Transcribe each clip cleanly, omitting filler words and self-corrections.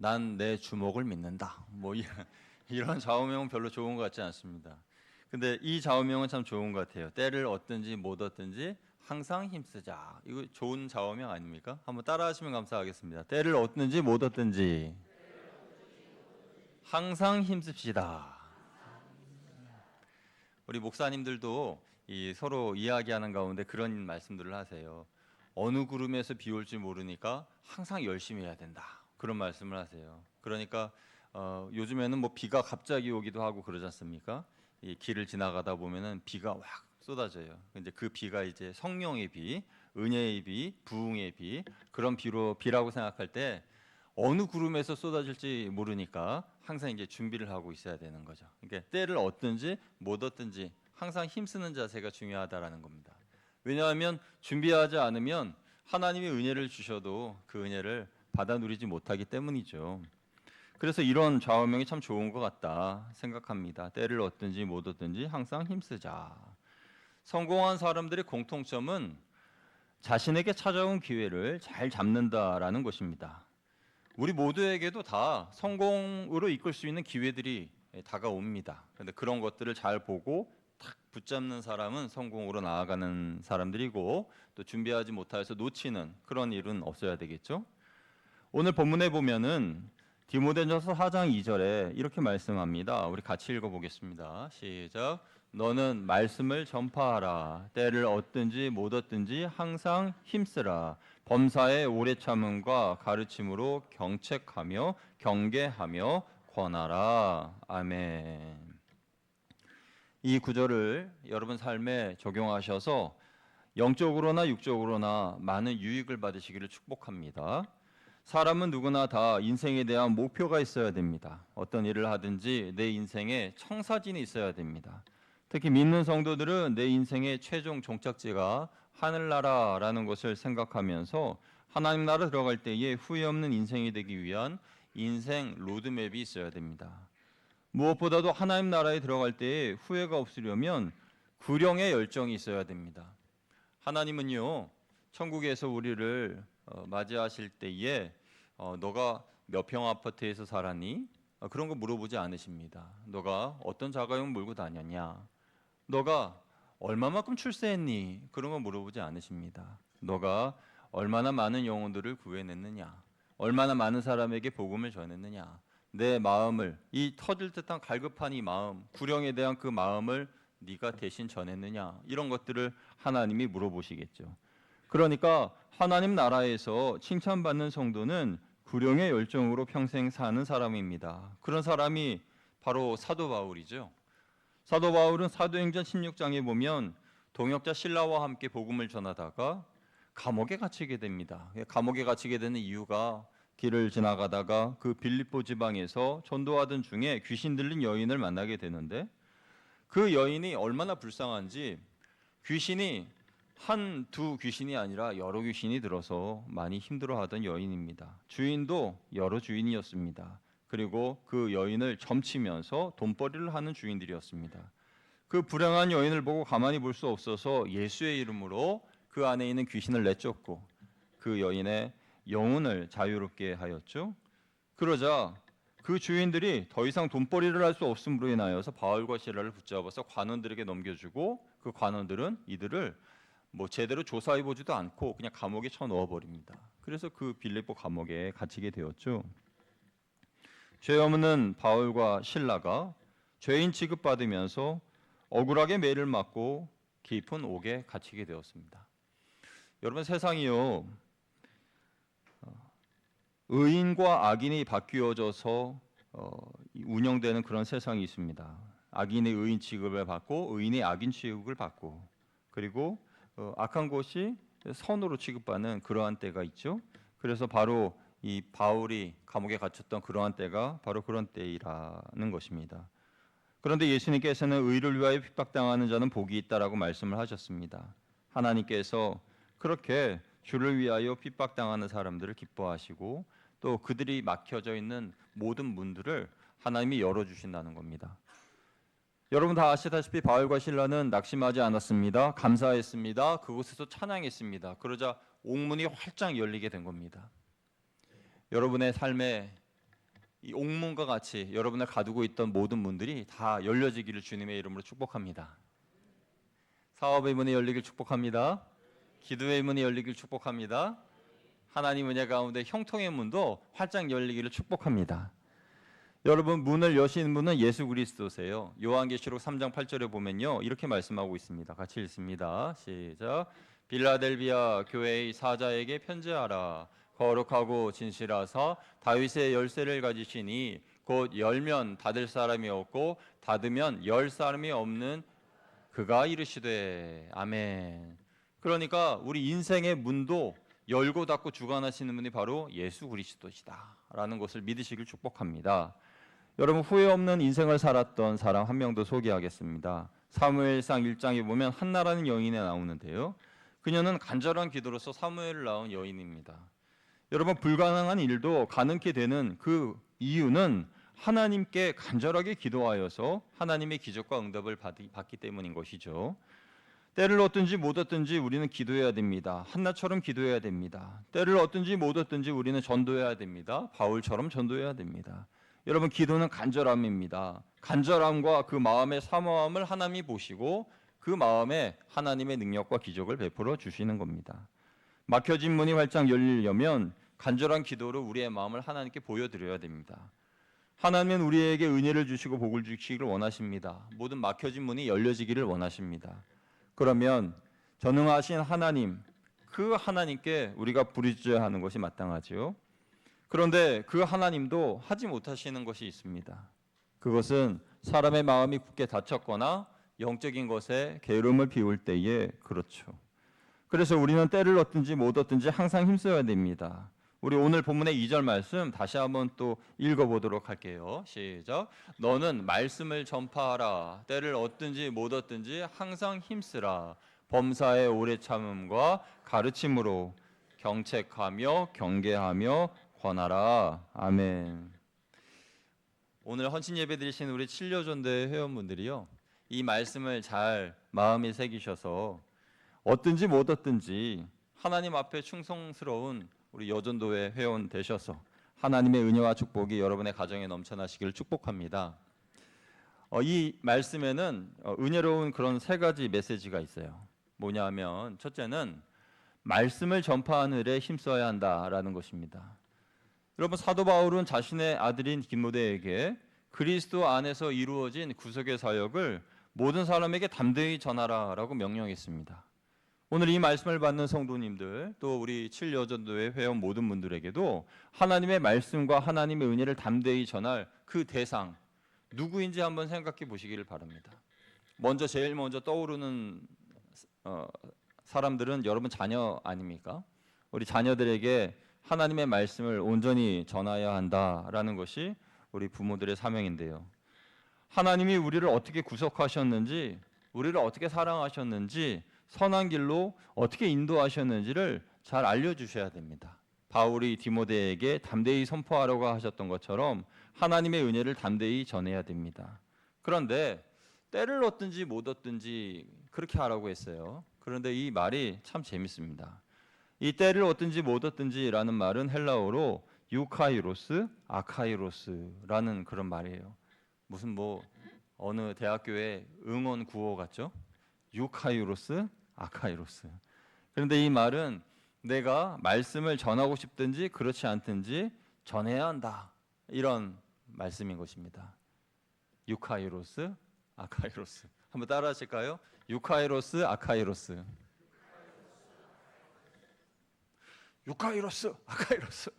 난 내 주먹을 믿는다. 이런 좌우명은 별로 좋은 것 같지 않습니다. 근데 이 좌우명은 참 좋은 것 같아요. 때를 얻든지 못 얻든지 항상 힘쓰자. 이거 좋은 좌우명 아닙니까? 한번 따라하시면 감사하겠습니다. 때를 얻든지 못 얻든지 항상 힘씁시다. 우리 목사님들도 서로 이야기하는 가운데 그런 말씀들을 하세요. 어느 구름에서 비 올지 모르니까 항상 열심히 해야 된다. 그런 말씀을 하세요. 그러니까 요즘에는 뭐 비가 갑자기 오기도 하고 그러지 않습니까? 이 길을 지나가다 보면은 비가 확 쏟아져요. 이제 그 비가 이제 성령의 비, 은혜의 비, 부흥의 비, 그런 비라고 생각할 때 어느 구름에서 쏟아질지 모르니까 항상 이제 준비를 하고 있어야 되는 거죠. 그러니까 때를 얻든지 못 얻든지 항상 힘쓰는 자세가 중요하다라는 겁니다. 왜냐하면 준비하지 않으면 하나님의 은혜를 주셔도 그 은혜를 받아 누리지 못하기 때문이죠. 그래서 이런 좌우명이 참 좋은 것 같다 생각합니다. 때를 얻든지 못 얻든지 항상 힘쓰자. 성공한 사람들의 공통점은 자신에게 찾아온 기회를 잘 잡는다라는 것입니다. 우리 모두에게도 다 성공으로 이끌 수 있는 기회들이 다가옵니다. 그런데 그런 것들을 잘 보고 탁 붙잡는 사람은 성공으로 나아가는 사람들이고, 또 준비하지 못해서 놓치는 그런 일은 없어야 되겠죠. 오늘 본문에 보면은 디모데전서 4장 2절에 이렇게 말씀합니다. 우리 같이 읽어보겠습니다. 시작. 너는 말씀을 전파하라. 때를 얻든지 못 얻든지 항상 힘쓰라. 범사의 오래 참음과 가르침으로 경책하며 경계하며 권하라. 아멘. 이 구절을 여러분 삶에 적용하셔서 영적으로나 육적으로나 많은 유익을 받으시기를 축복합니다. 사람은 누구나 다 인생에 대한 목표가 있어야 됩니다. 어떤 일을 하든지 내 인생에 청사진이 있어야 됩니다. 특히 믿는 성도들은 내 인생의 최종 종착지가 하늘나라라는 것을 생각하면서 하나님 나라 들어갈 때에 후회 없는 인생이 되기 위한 인생 로드맵이 있어야 됩니다. 무엇보다도 하나님 나라에 들어갈 때에 후회가 없으려면 구령의 열정이 있어야 됩니다. 하나님은요, 천국에서 우리를 맞이하실 때에 너가 몇 평 아파트에서 살았니? 그런 거 물어보지 않으십니다. 너가 어떤 자가용 몰고 다녔냐? 너가 얼마만큼 출세했니? 그런 거 물어보지 않으십니다. 너가 얼마나 많은 영혼들을 구해냈느냐? 얼마나 많은 사람에게 복음을 전했느냐? 내 마음을, 이 터질 듯한 갈급한 이 마음, 구령에 대한 그 마음을 네가 대신 전했느냐? 이런 것들을 하나님이 물어보시겠죠. 그러니까 하나님 나라에서 칭찬받는 성도는 구령의 열정으로 평생 사는 사람입니다. 그런 사람이 바로 사도 바울이죠. 사도 바울은 사도행전 16장에 보면 동역자 실라와 함께 복음을 전하다가 감옥에 갇히게 됩니다. 감옥에 갇히게 되는 이유가 길을 지나가다가 그 빌립보 지방에서 전도하던 중에 귀신 들린 여인을 만나게 되는데, 그 여인이 얼마나 불쌍한지 귀신이 한두 귀신이 아니라 여러 귀신이 들어서 많이 힘들어하던 여인입니다. 주인도 여러 주인이었습니다. 그리고 그 여인을 점치면서 돈벌이를 하는 주인들이었습니다. 그 불행한 여인을 보고 가만히 볼 수 없어서 예수의 이름으로 그 안에 있는 귀신을 내쫓고 그 여인의 영혼을 자유롭게 하였죠. 그러자 그 주인들이 더 이상 돈벌이를 할 수 없음으로 인하여서 바울과 실라를 붙잡아서 관원들에게 넘겨주고, 그 관원들은 이들을 제대로 조사해보지도 않고 그냥 감옥에 쳐넣어버립니다. 그래서 그 빌립보 감옥에 갇히게 되었죠. 죄 없는 바울과 실라가 죄인 취급받으면서 억울하게 매를 맞고 깊은 옥에 갇히게 되었습니다. 여러분, 세상이요, 의인과 악인이 바뀌어져서 운영되는 그런 세상이 있습니다. 악인의 의인 취급을 받고 의인의 악인 취급을 받고, 그리고 악한 것이 선으로 취급받는 그러한 때가 있죠. 그래서 바로 이 바울이 감옥에 갇혔던 그러한 때가 바로 그런 때이라는 것입니다. 그런데 예수님께서는 의를 위하여 핍박당하는 자는 복이 있다라고 말씀을 하셨습니다. 하나님께서 그렇게 주를 위하여 핍박당하는 사람들을 기뻐하시고, 또 그들이 막혀져 있는 모든 문들을 하나님이 열어주신다는 겁니다. 여러분 다 아시다시피 바울과 실라는 낙심하지 않았습니다. 감사했습니다. 그곳에서 찬양했습니다. 그러자 옥문이 활짝 열리게 된 겁니다. 여러분의 삶에 이 옥문과 같이 여러분을 가두고 있던 모든 문들이 다 열려지기를 주님의 이름으로 축복합니다. 사업의 문이 열리길 축복합니다. 기도의 문이 열리길 축복합니다. 하나님 은혜 가운데 형통의 문도 활짝 열리기를 축복합니다. 여러분, 문을 여신 분은 예수 그리스도세요. 요한계시록 3장 8절에 보면요, 이렇게 말씀하고 있습니다. 같이 읽습니다. 시작. 빌라델비아 교회의 사자에게 편지하라. 거룩하고 진실하사 다윗의 열쇠를 가지시니 곧 열면 닫을 사람이 없고 닫으면 열 사람이 없는 그가 이르시되. 아멘. 그러니까 우리 인생의 문도 열고 닫고 주관하시는 분이 바로 예수 그리스도시다 라는 것을 믿으시길 축복합니다. 여러분, 후회 없는 인생을 살았던 사람 한 명도 소개하겠습니다. 사무엘상 1장에 보면 한나라는 여인이 나오는데요, 그녀는 간절한 기도로서 사무엘을 낳은 여인입니다. 여러분, 불가능한 일도 가능케 되는 그 이유는 하나님께 간절하게 기도하여서 하나님의 기적과 응답을 받기 때문인 것이죠. 때를 얻든지 못 얻든지 우리는 기도해야 됩니다. 한나처럼 기도해야 됩니다. 때를 얻든지 못 얻든지 우리는 전도해야 됩니다. 바울처럼 전도해야 됩니다. 여러분, 기도는 간절함입니다. 간절함과 그 마음의 사모함을 하나님이 보시고 그 마음에 하나님의 능력과 기적을 베풀어 주시는 겁니다. 막혀진 문이 활짝 열리려면 간절한 기도로 우리의 마음을 하나님께 보여드려야 됩니다. 하나님은 우리에게 은혜를 주시고 복을 주시기를 원하십니다. 모든 막혀진 문이 열려지기를 원하십니다. 그러면 전능하신 하나님, 그 하나님께 우리가 부르짖어야 하는 것이 마땅하지요. 그런데 그 하나님도 하지 못하시는 것이 있습니다. 그것은 사람의 마음이 굳게 닫혔거나 영적인 것에 게으름을 피울 때에 그렇죠. 그래서 우리는 때를 얻든지 못 얻든지 항상 힘써야 됩니다. 우리 오늘 본문의 2절 말씀 다시 한번 또 읽어보도록 할게요. 시작. 너는 말씀을 전파하라. 때를 얻든지 못 얻든지 항상 힘쓰라. 범사의 오래 참음과 가르침으로 경책하며 경계하며 권하라. 아멘. 오늘 헌신 예배 드리신 우리 7여전대 회원분들이요, 이 말씀을 잘 마음에 새기셔서 얻든지 못 얻든지 하나님 앞에 충성스러운 우리 여전도회 회원 되셔서 하나님의 은혜와 축복이 여러분의 가정에 넘쳐나시기를 축복합니다. 이 말씀에는 은혜로운 그런 세 가지 메시지가 있어요. 뭐냐면, 첫째는 말씀을 전파하는 일에 힘써야 한다라는 것입니다. 여러분, 사도 바울은 자신의 아들인 디모데에게 그리스도 안에서 이루어진 구속의 사역을 모든 사람에게 담대히 전하라라고 명령했습니다. 오늘 이 말씀을 받는 성도님들, 또 우리 7여전도회 회원 모든 분들에게도 하나님의 말씀과 하나님의 은혜를 담대히 전할 그 대상, 누구인지 한번 생각해 보시기를 바랍니다. 제일 먼저 떠오르는 사람들은 여러분 자녀 아닙니까? 우리 자녀들에게 하나님의 말씀을 온전히 전해야 한다라는 것이 우리 부모들의 사명인데요. 하나님이 우리를 어떻게 구속하셨는지, 우리를 어떻게 사랑하셨는지, 선한 길로 어떻게 인도하셨는지를 잘 알려주셔야 됩니다. 바울이 디모데에게 담대히 선포하라고 하셨던 것처럼 하나님의 은혜를 담대히 전해야 됩니다. 그런데 때를 얻든지 못 얻든지 그렇게 하라고 했어요. 그런데 이 말이 참 재밌습니다. 이 때를 얻든지 못 얻든지라는 말은 헬라어로 유카이로스, 아카이로스라는 그런 말이에요. 무슨 어느 대학교의 응원 구호 같죠? 유카이로스, 아카이로스. 그런데 이 말은 내가 말씀을 전하고 싶든지 그렇지 않든지 전해야 한다, 이런 말씀인 것입니다. 유카이로스, 아카이로스. 한번 따라 하실까요? 유카이로스, 아카이로스. 유카이로스, 아카이로스.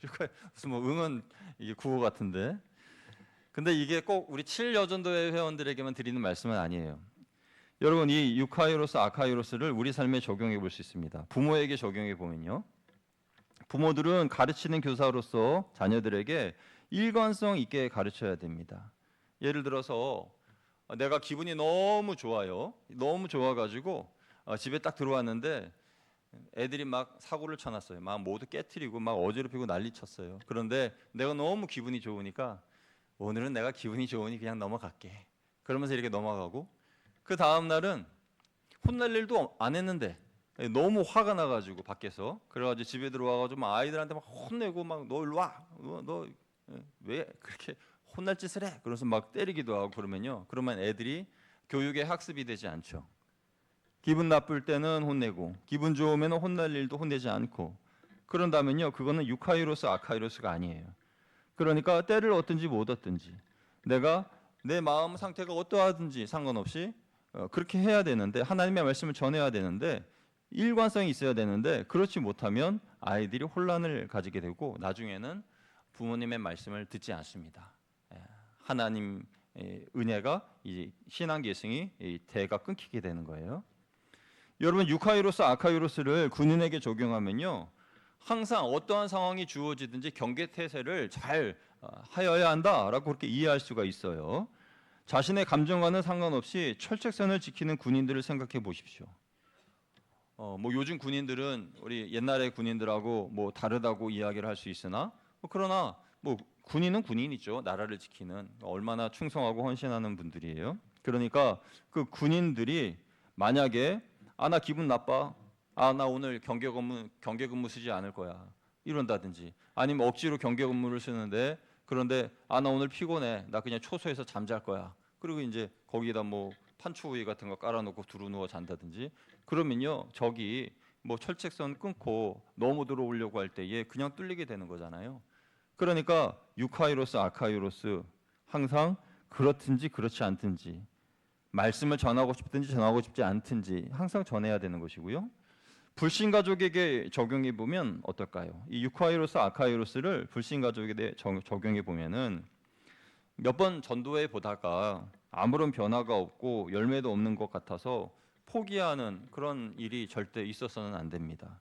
무슨 응원 이게 구호 같은데. 근데 이게 꼭 우리 7여전도회 회원들에게만 드리는 말씀은 아니에요. 여러분, 이 유카이로스, 아카이로스를 우리 삶에 적용해 볼 수 있습니다. 부모에게 적용해 보면요, 부모들은 가르치는 교사로서 자녀들에게 일관성 있게 가르쳐야 됩니다. 예를 들어서 내가 기분이 너무 좋아요. 너무 좋아가지고 집에 딱 들어왔는데 애들이 막 사고를 쳐놨어요. 막 모두 깨트리고 막 어지럽히고 난리 쳤어요. 그런데 내가 너무 기분이 좋으니까 오늘은 내가 기분이 좋으니 그냥 넘어갈게, 그러면서 이렇게 넘어가고, 그 다음 날은 혼날 일도 안 했는데 너무 화가 나가지고 밖에서, 그래가지고 집에 들어와가지고 막 아이들한테 막 혼내고 막 너 일로 와, 너 왜 그렇게 혼날 짓을 해? 그래서 막 때리기도 하고 그러면요. 그러면 애들이 교육에 학습이 되지 않죠. 기분 나쁠 때는 혼내고 기분 좋으면 혼날 일도 혼내지 않고 그런다면요. 그거는 유카이로스 아카이로스가 아니에요. 그러니까 때를 얻든지 못 얻든지 내가 내 마음 상태가 어떠하든지 상관없이 그렇게 해야 되는데 하나님의 말씀을 전해야 되는데 일관성이 있어야 되는데 그렇지 못하면 아이들이 혼란을 가지게 되고 나중에는 부모님의 말씀을 듣지 않습니다. 하나님 은혜가 이 신앙 계승이 대가 끊기게 되는 거예요. 여러분 유카이로스 아카이로스를 군인에게 적용하면요. 항상 어떠한 상황이 주어지든지 경계태세를 잘 하여야 한다라고 그렇게 이해할 수가 있어요. 자신의 감정과는 상관없이 철책선을 지키는 군인들을 생각해 보십시오. 뭐 요즘 군인들은 우리 옛날의 군인들하고 뭐 다르다고 이야기를 할 수 있으나 그러나 뭐 군인은 군인이죠. 나라를 지키는 얼마나 충성하고 헌신하는 분들이에요. 그러니까 그 군인들이 만약에 나 기분 나빠. 나 오늘 경계 근무 쓰지 않을 거야. 이런다든지 아니면 억지로 경계 근무를 쓰는데 그런데 나 오늘 피곤해. 나 그냥 초소에서 잠잘 거야. 그리고 이제 거기다 뭐 판초우이 같은 거 깔아놓고 두루 누워 잔다든지 그러면요 적이 뭐 철책선 끊고 넘어 들어오려고 할 때에 그냥 뚫리게 되는 거잖아요. 그러니까 유카이로스 아카이로스 항상 그렇든지 그렇지 않든지 말씀을 전하고 싶든지 전하고 싶지 않든지 항상 전해야 되는 것이고요. 불신 가족에게 적용해 보면 어떨까요? 이 유카이로스 아카이로스를 불신 가족에 대해 적용해 보면은 몇 번 전도해 보다가 아무런 변화가 없고 열매도 없는 것 같아서 포기하는 그런 일이 절대 있어서는 안 됩니다.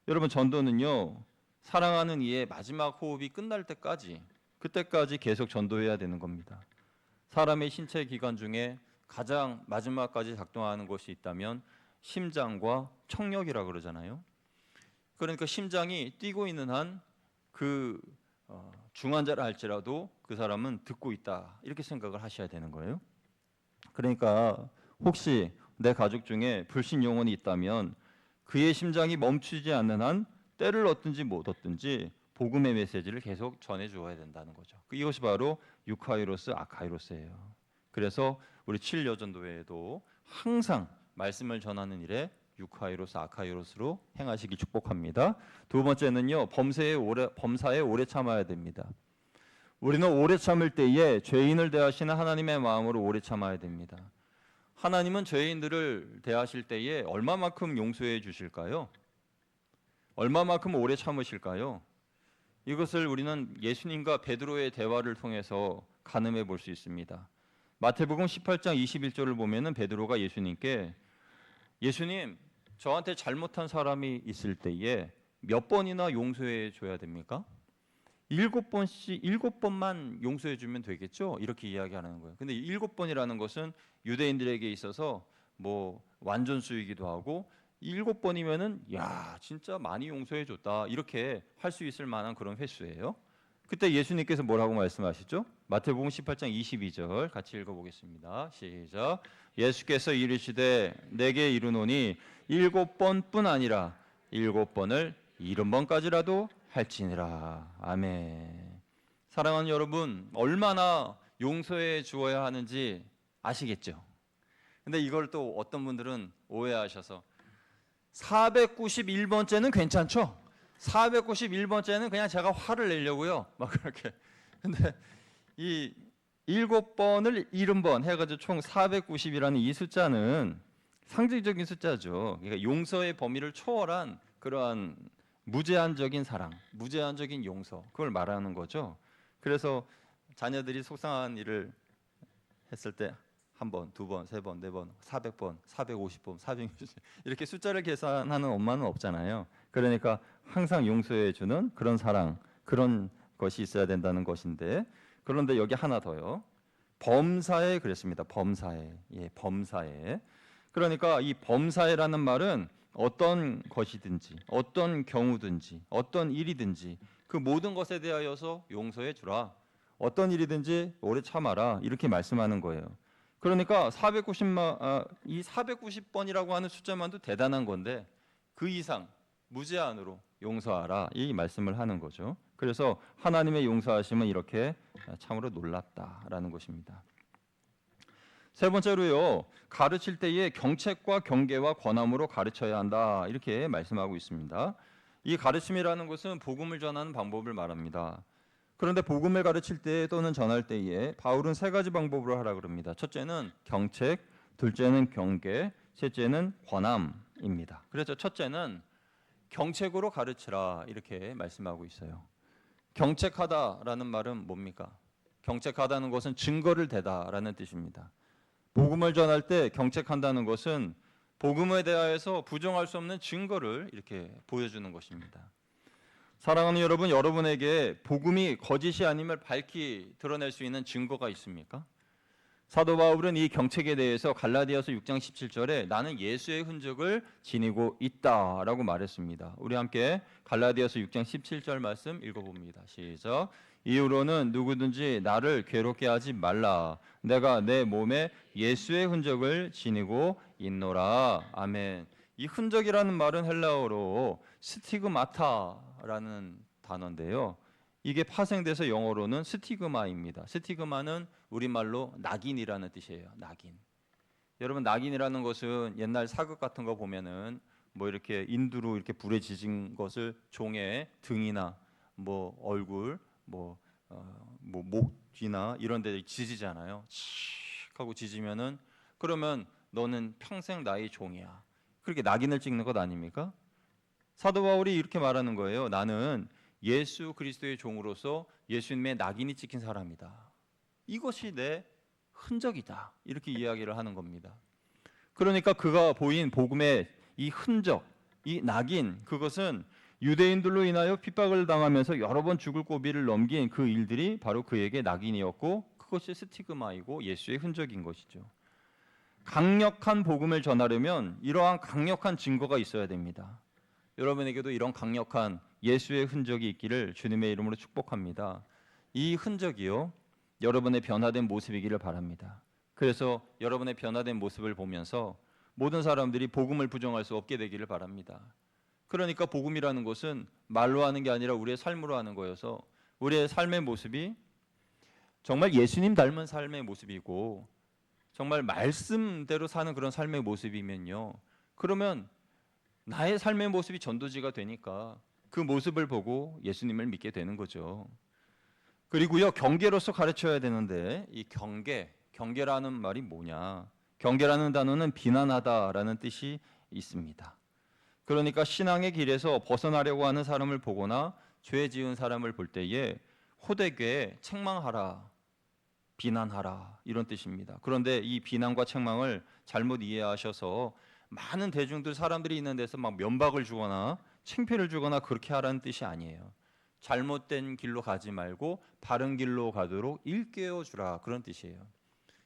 여러분 전도는요. 사랑하는 이의 마지막 호흡이 끝날 때까지 그때까지 계속 전도해야 되는 겁니다. 사람의 신체 기관 중에 가장 마지막까지 작동하는 것이 있다면 심장과 청력이라 그러잖아요. 그러니까 심장이 뛰고 있는 한 그 중환자라 할지라도 그 사람은 듣고 있다 이렇게 생각을 하셔야 되는 거예요. 그러니까 혹시 내 가족 중에 불신 영혼이 있다면 그의 심장이 멈추지 않는 한 때를 얻든지 못 얻든지 복음의 메시지를 계속 전해 주어야 된다는 거죠. 이것이 바로 유카이로스 아카이로스예요. 그래서 우리 7여전도회에도 항상 말씀을 전하는 일에 유카이로스 아카이로스로 행하시기 축복합니다. 두 번째는요. 범사에 오래 참아야 됩니다. 우리는 오래 참을 때에 죄인을 대하시는 하나님의 마음으로 오래 참아야 됩니다. 하나님은 죄인들을 대하실 때에 얼마만큼 용서해 주실까요? 얼마만큼 오래 참으실까요? 이것을 우리는 예수님과 베드로의 대화를 통해서 가늠해 볼 수 있습니다. 마태복음 18장 21절을 보면은 베드로가 예수님께 예수님, 저한테 잘못한 사람이 있을 때에 몇 번이나 용서해 줘야 됩니까? 7번씩 7번만 용서해 주면 되겠죠? 이렇게 이야기하는 거예요. 근데 7번이라는 것은 유대인들에게 있어서 뭐 완전수이기도 하고 7번이면은 야 진짜 많이 용서해 줬다 이렇게 할 수 있을 만한 그런 횟수예요. 그때 예수님께서 뭐라고 말씀하시죠? 마태복음 18장 22절 같이 읽어보겠습니다. 시작. 예수께서 이르시되 내게 이르노니 7번뿐 아니라 7번을 70번까지라도 할지니라. 아멘. 사랑하는 여러분, 얼마나 용서해 주어야 하는지 아시겠죠? 근데 이걸 또 어떤 분들은 오해하셔서 491번째는 괜찮죠? 491번째는 그냥 제가 화를 내려고요. 막 그렇게. 근데 이 7번을 70번 해가지고 총 490이라는 이 숫자는 상징적인 숫자죠. 그러니까 용서의 범위를 초월한 그러한 무제한적인 사랑, 무제한적인 용서 그걸 말하는 거죠. 그래서 자녀들이 속상한 일을 했을 때 한 번, 두 번, 세 번, 네 번, 400번, 450번, 460 이렇게 숫자를 계산하는 엄마는 없잖아요. 그러니까 항상 용서해 주는 그런 사랑, 그런 것이 있어야 된다는 것인데 그런데 여기 하나 더요. 범사에 그랬습니다. 범사에. 예, 범사에. 그러니까 이 범사에라는 말은 어떤 것이든지 어떤 경우든지 어떤 일이든지 그 모든 것에 대하여서 용서해 주라. 어떤 일이든지 오래 참아라. 이렇게 말씀하는 거예요. 그러니까 이 490번이라고 하는 숫자만도 대단한 건데 그 이상 무제한으로 용서하라 이 말씀을 하는 거죠. 그래서 하나님의 용서하심은 이렇게 참으로 놀랍다라는 것입니다. 세 번째로요, 가르칠 때에 경책과 경계와 권함으로 가르쳐야 한다, 이렇게 말씀하고 있습니다. 이 가르침이라는 것은 복음을 전하는 방법을 말합니다. 그런데 복음을 가르칠 때 또는 전할 때에 바울은 세 가지 방법으로 하라 그럽니다. 첫째는 경책, 둘째는 경계, 셋째는 권함입니다. 그래서 첫째는 경책으로 가르치라, 이렇게 말씀하고 있어요. 경책하다라는 말은 뭡니까? 경책하다는 것은 증거를 대다라는 뜻입니다. 복음을 전할 때 경책한다는 것은 복음에 대하여서 부정할 수 없는 증거를 이렇게 보여주는 것입니다. 사랑하는 여러분, 여러분에게 복음이 거짓이 아님을 밝히 드러낼 수 있는 증거가 있습니까? 사도 바울은 이 경책에 대해서 갈라디아서 6장 17절에 나는 예수의 흔적을 지니고 있다라고 말했습니다. 우리 함께 갈라디아서 6장 17절 말씀 읽어봅니다. 시작. 이후로는 누구든지 나를 괴롭게 하지 말라. 내가 내 몸에 예수의 흔적을 지니고 있노라. 아멘. 이 흔적이라는 말은 헬라어로 스티그마타라는 단어인데요. 이게 파생돼서 영어로는 스티그마입니다. 스티그마는 우리말로 낙인이라는 뜻이에요. 낙인. 여러분, 낙인이라는 것은 옛날 사극 같은 거 보면은 뭐 이렇게 인두로 이렇게 불에 지진 것을 종의 등이나 뭐 얼굴, 뭐 목 뒤나 이런 데 지지잖아요. 칙 하고 지지면은 그러면 너는 평생 나의 종이야. 그렇게 낙인을 찍는 것 아닙니까? 사도 바울이 이렇게 말하는 거예요. 나는 예수 그리스도의 종으로서 예수님의 낙인이 찍힌 사람이다. 이것이 내 흔적이다. 이렇게 이야기를 하는 겁니다. 그러니까 그가 보인 복음의 이 흔적, 이 낙인, 그것은 유대인들로 인하여 핍박을 당하면서 여러 번 죽을 고비를 넘긴 그 일들이 바로 그에게 낙인이었고, 그것이 스티그마이고 예수의 흔적인 것이죠. 강력한 복음을 전하려면 이러한 강력한 증거가 있어야 됩니다. 여러분에게도 이런 강력한 예수의 흔적이 있기를 주님의 이름으로 축복합니다. 이 흔적이요, 여러분의 변화된 모습이기를 바랍니다. 그래서 여러분의 변화된 모습을 보면서 모든 사람들이 복음을 부정할 수 없게 되기를 바랍니다. 그러니까 복음이라는 것은 말로 하는 게 아니라 우리의 삶으로 하는 거여서 우리의 삶의 모습이 정말 예수님 닮은 삶의 모습이고 정말 말씀대로 사는 그런 삶의 모습이면요, 그러면 나의 삶의 모습이 전도지가 되니까 그 모습을 보고 예수님을 믿게 되는 거죠. 그리고요, 경계로서 가르쳐야 되는데 이 경계라는 말이 뭐냐? 경계라는 단어는 비난하다라는 뜻이 있습니다. 그러니까 신앙의 길에서 벗어나려고 하는 사람을 보거나 죄 지은 사람을 볼 때에 호되게 책망하라, 비난하라, 이런 뜻입니다. 그런데 이 비난과 책망을 잘못 이해하셔서 많은 대중들, 사람들이 있는 데서 막 면박을 주거나 창피를 주거나 그렇게 하라는 뜻이 아니에요. 잘못된 길로 가지 말고 바른 길로 가도록 일깨워 주라, 그런 뜻이에요.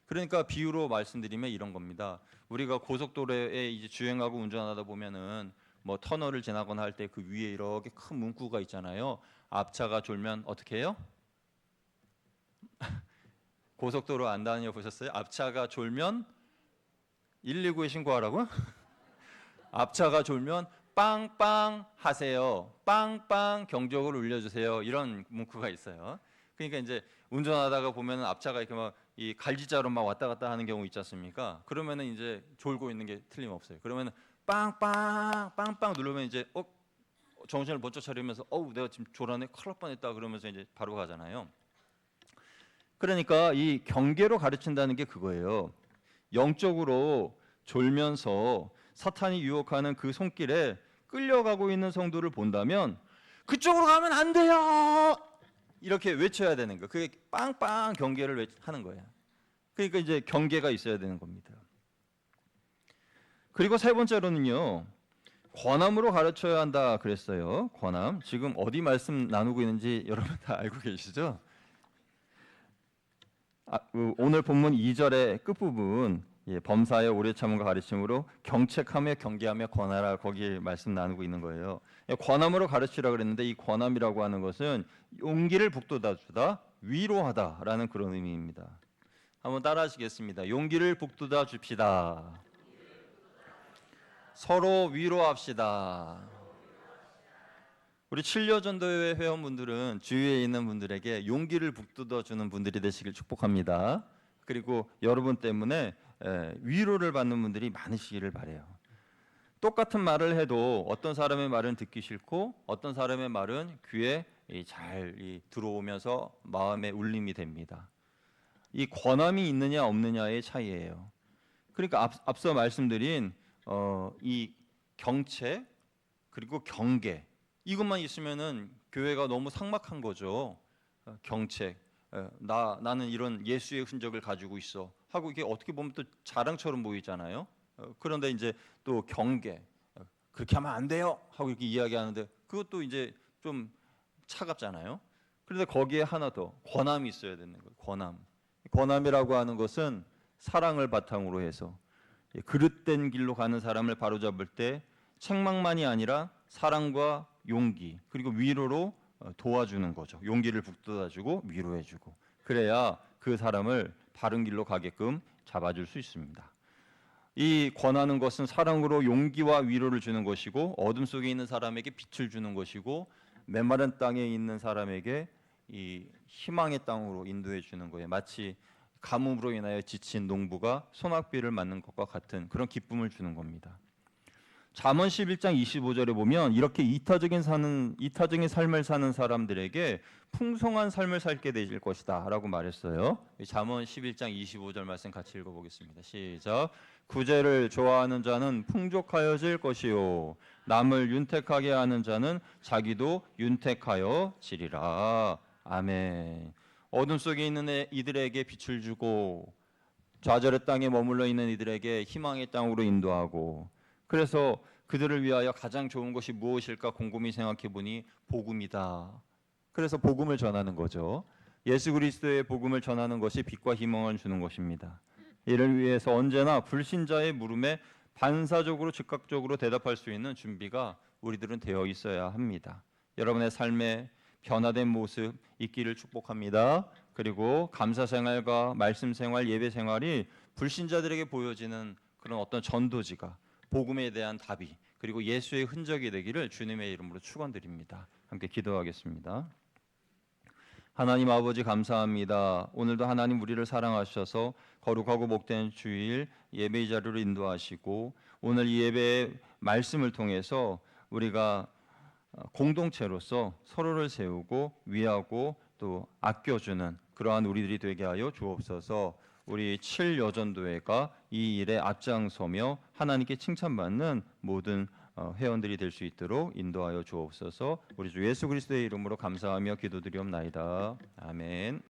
그러니까 비유로 말씀드리면 이런 겁니다. 우리가 고속도로에 이제 주행하고 운전하다 보면은 뭐 터널을 지나거나 할 때 그 위에 이렇게 큰 문구가 있잖아요. 앞차가 졸면 어떻게 해요? 고속도로 안 다녀 보셨어요? 앞차가 졸면 119에 신고하라고? 앞차가 졸면 빵빵 하세요. 빵빵 경적을 울려주세요. 이런 문구가 있어요. 그러니까 이제 운전하다가 보면은 앞차가 이렇게 막 이 갈지자로 막 왔다 갔다 하는 경우 있지 않습니까? 그러면은 이제 졸고 있는 게 틀림없어요. 그러면은 빵빵 빵빵 누르면 이제 정신을 번쩍 차리면서 내가 지금 졸았네, 큰일 날 뻔했다, 그러면서 이제 바로 가잖아요. 그러니까 이 경계로 가르친다는 게 그거예요. 영적으로 졸면서 사탄이 유혹하는 그 손길에 끌려가고 있는 성도를 본다면 그쪽으로 가면 안 돼요, 이렇게 외쳐야 되는 거예요. 그게 빵빵 경계를 하는 거예요. 그러니까 이제 경계가 있어야 되는 겁니다. 그리고 세 번째로는요, 권함으로 가르쳐야 한다 그랬어요. 권함. 지금 어디 말씀 나누고 있는지 여러분 다 알고 계시죠? 오늘 본문 2절의 끝부분, 범사에 오래 참음과 가르침으로 경책하며 경계하며 권하라, 거기 말씀 나누고 있는 거예요. 권함으로 가르치라 그랬는데 이 권함이라고 하는 것은 용기를 북돋아 주다, 위로하다라는 그런 의미입니다. 한번 따라하시겠습니다. 용기를 북돋아 줍시다. 서로 위로합시다. 우리 7여 전도회 회원분들은 주위에 있는 분들에게 용기를 북돋워 주는 분들이 되시길 축복합니다. 그리고 여러분 때문에 위로를 받는 분들이 많으시기를 바라요. 똑같은 말을 해도 어떤 사람의 말은 듣기 싫고 어떤 사람의 말은 귀에 잘 들어오면서 마음에 울림이 됩니다. 이 권함이 있느냐 없느냐의 차이예요. 그러니까 앞서 말씀드린 이 경책 그리고 경계 이것만 있으면은 교회가 너무 삭막한 거죠. 경책 나는 이런 예수의 흔적을 가지고 있어 하고 이게 어떻게 보면 또 자랑처럼 보이잖아요. 그런데 이제 또 경계 그렇게 하면 안 돼요 하고 이렇게 이야기하는데 그것도 이제 좀 차갑잖아요. 그런데 거기에 하나 더 권함이 있어야 되는 거예요. 권함이라고 하는 것은 사랑을 바탕으로 해서 그릇된 길로 가는 사람을 바로잡을 때 책망만이 아니라 사랑과 용기 그리고 위로로 도와주는 거죠. 용기를 북돋아주고 위로해주고 그래야 그 사람을 바른 길로 가게끔 잡아줄 수 있습니다. 이 권하는 것은 사랑으로 용기와 위로를 주는 것이고 어둠 속에 있는 사람에게 빛을 주는 것이고 메마른 땅에 있는 사람에게 이 희망의 땅으로 인도해 주는 거예요. 마치 가뭄으로 인하여 지친 농부가 소낙비를 맞는 것과 같은 그런 기쁨을 주는 겁니다. 잠언 11장 25절에 보면 이렇게 이타적인 삶을 사는 사람들에게 풍성한 삶을 살게 되실 것이다 라고 말했어요. 잠언 11장 25절 말씀 같이 읽어보겠습니다. 시작. 구제를 좋아하는 자는 풍족하여질 것이요 남을 윤택하게 하는 자는 자기도 윤택하여 지리라. 아멘. 어둠 속에 있는 이들에게 빛을 주고 좌절의 땅에 머물러 있는 이들에게 희망의 땅으로 인도하고 그래서 그들을 위하여 가장 좋은 것이 무엇일까 곰곰이 생각해 보니 복음이다. 그래서 복음을 전하는 거죠. 예수 그리스도의 복음을 전하는 것이 빛과 희망을 주는 것입니다. 이를 위해서 언제나 불신자의 물음에 반사적으로 즉각적으로 대답할 수 있는 준비가 우리들은 되어 있어야 합니다. 여러분의 삶에 변화된 모습 있기를 축복합니다. 그리고 감사 생활과 말씀 생활, 예배 생활이 불신자들에게 보여지는 그런 어떤 전도지가 복음에 대한 답이 그리고 예수의 흔적이 되기를 주님의 이름으로 축원드립니다. 함께 기도하겠습니다. 하나님 아버지 감사합니다. 오늘도 하나님 우리를 사랑하셔서 거룩하고 복된 주일 예배의 자리로 인도하시고 오늘 이 예배의 말씀을 통해서 우리가 공동체로서 서로를 세우고 위하고 또 아껴주는 그러한 우리들이 되게 하여 주옵소서. 우리 7여전도회가 이 일에 앞장서며 하나님께 칭찬받는 모든 회원들이 될 수 있도록 인도하여 주옵소서. 우리 주 예수 그리스도의 이름으로 감사하며 기도드리옵나이다. 아멘.